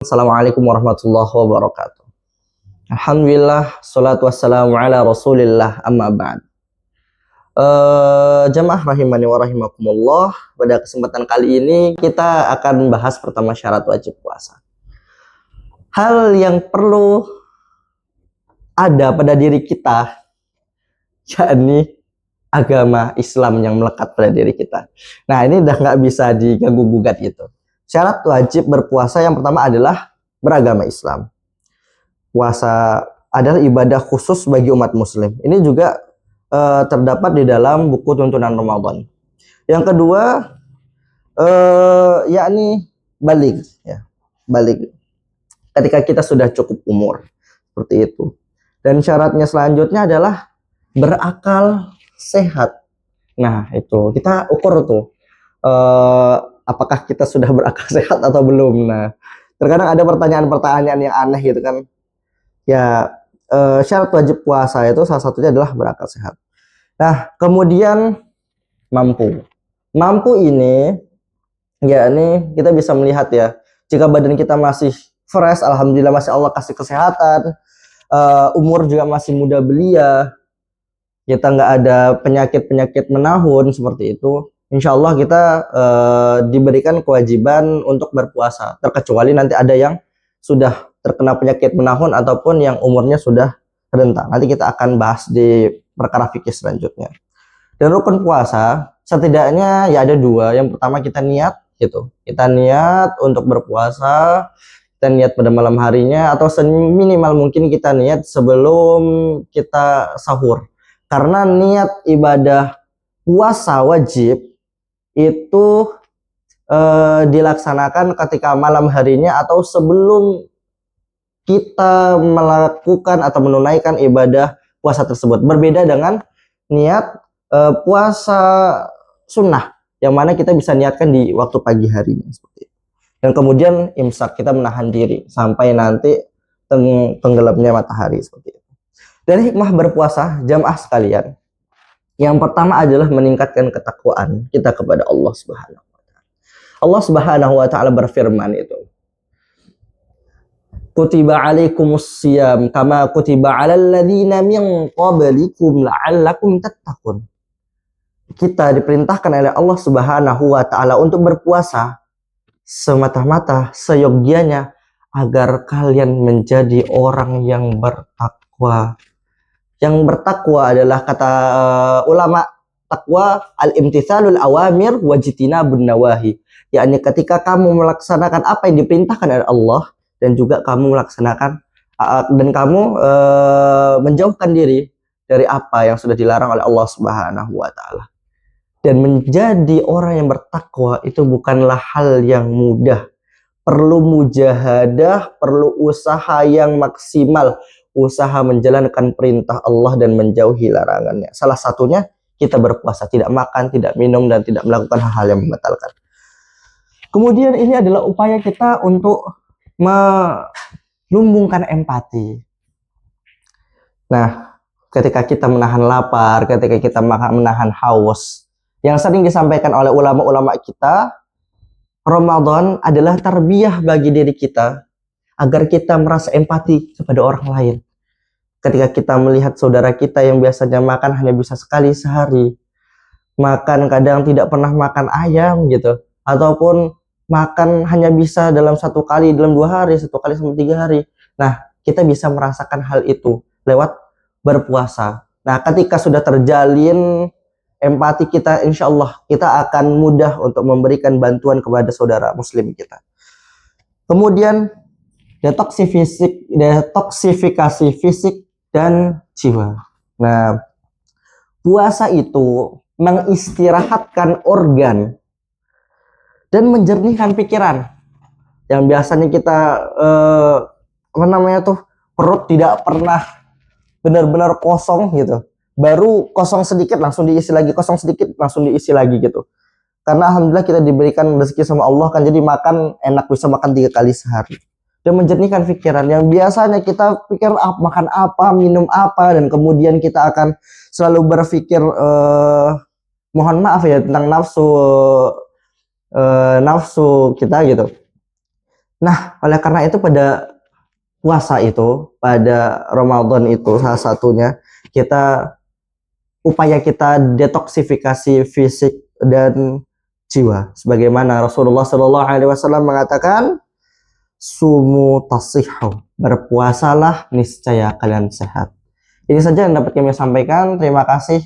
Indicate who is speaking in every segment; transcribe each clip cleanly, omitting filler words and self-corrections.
Speaker 1: Assalamualaikum warahmatullahi wabarakatuh. Alhamdulillah, salatu wassalamu ala rasulillah, amma ba'd. Jamaah rahimani wa rahimakumullah. Pada kesempatan kali ini kita akan bahas pertama syarat wajib puasa. Hal yang perlu ada pada diri kita, yakni agama Islam yang melekat pada diri kita. Nah, ini udah nggak bisa diganggu gugat gitu. Syarat wajib berpuasa yang pertama adalah beragama Islam. Puasa adalah ibadah khusus bagi umat muslim. Ini juga terdapat di dalam buku tuntunan Ramadan. Yang kedua, yakni baligh, ya. Baligh. Ketika kita sudah cukup umur, seperti itu. Dan syaratnya selanjutnya adalah berakal sehat. Nah, itu kita ukur tuh. Apakah kita sudah berakal sehat atau belum? Nah, terkadang ada pertanyaan-pertanyaan yang aneh gitu kan. Ya, syarat wajib puasa itu salah satunya adalah berakal sehat. Nah, kemudian mampu. Mampu ini, ya ini kita bisa melihat ya, jika badan kita masih fresh, alhamdulillah masih Allah kasih kesehatan, umur juga masih muda belia, kita nggak ada penyakit-penyakit menahun seperti itu. Insya Allah kita diberikan kewajiban untuk berpuasa, terkecuali nanti ada yang sudah terkena penyakit menahun ataupun yang umurnya sudah renta. Nanti kita akan bahas di perkara fikih selanjutnya. Dan rukun puasa setidaknya ya ada dua. Yang pertama kita niat gitu. Kita niat untuk berpuasa, kita niat pada malam harinya atau seminimal mungkin kita niat sebelum kita sahur. Karena niat ibadah puasa wajib itu dilaksanakan ketika malam harinya atau sebelum kita melakukan atau menunaikan ibadah puasa tersebut. Berbeda dengan niat puasa sunnah, yang mana kita bisa niatkan di waktu pagi harinya seperti itu. Dan kemudian imsak, kita menahan diri sampai nanti tenggelamnya matahari seperti itu. Dan hikmah berpuasa, jamaah sekalian, yang pertama adalah meningkatkan ketakwaan kita kepada Allah Subhanahu wa taala. Allah Subhanahu wa taala berfirman itu, kutiba alaikumus siyam kama kutiba alal ladzina min qablikum la'allakum tattaqun. Kita diperintahkan oleh Allah Subhanahu wa taala untuk berpuasa semata-mata seyogyanya agar kalian menjadi orang yang bertakwa. Yang bertakwa adalah kata ulama, takwa al-imtithalul awamir wajtinabun nawahi. Yakni ketika kamu melaksanakan apa yang diperintahkan oleh Allah dan juga kamu melaksanakan dan kamu menjauhkan diri dari apa yang sudah dilarang oleh Allah Subhanahu wa taala. Dan menjadi orang yang bertakwa itu bukanlah hal yang mudah. Perlu mujahadah, perlu usaha yang maksimal. Usaha menjalankan perintah Allah dan menjauhi larangannya. Salah satunya kita berpuasa, tidak makan, tidak minum, dan tidak melakukan hal-hal yang membatalkan. Kemudian ini adalah upaya kita untuk melumbungkan empati. Nah, ketika kita menahan lapar, ketika kita menahan haus, yang sering disampaikan oleh ulama-ulama kita, Ramadan adalah tarbiyah bagi diri kita agar kita merasa empati kepada orang lain. Ketika kita melihat saudara kita yang biasanya makan hanya bisa sekali sehari, makan kadang tidak pernah makan ayam gitu, ataupun makan hanya bisa dalam 1 kali dalam 2 hari, 1 kali sampai 3 hari. Nah, kita bisa merasakan hal itu lewat berpuasa. Nah, ketika sudah terjalin empati kita, insya Allah kita akan mudah untuk memberikan bantuan kepada saudara muslim kita. Kemudian detoksifikasi fisik dan jiwa. Nah, puasa itu mengistirahatkan organ dan menjernihkan pikiran. Yang biasanya kita perut tidak pernah benar-benar kosong gitu. Baru kosong sedikit langsung diisi lagi, kosong sedikit langsung diisi lagi gitu. Karena alhamdulillah kita diberikan rezeki sama Allah kan, jadi makan enak, bisa makan 3 kali sehari. Dan menjernihkan pikiran yang biasanya kita pikir makan apa, minum apa, dan kemudian kita akan selalu berpikir mohon maaf ya tentang nafsu kita gitu. Nah, oleh karena itu pada puasa itu, pada Ramadan itu salah satunya upaya kita detoksifikasi fisik dan jiwa. Sebagaimana Rasulullah Shallallahu Alaihi Wasallam mengatakan, sumu tasihhu, berpuasalah niscaya kalian sehat. Ini saja yang dapat kami sampaikan. Terima kasih.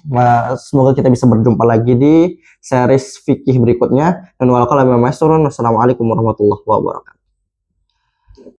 Speaker 1: Semoga kita bisa berjumpa lagi di series fikih berikutnya. Dan wassalamualaikum warahmatullahi wabarakatuh.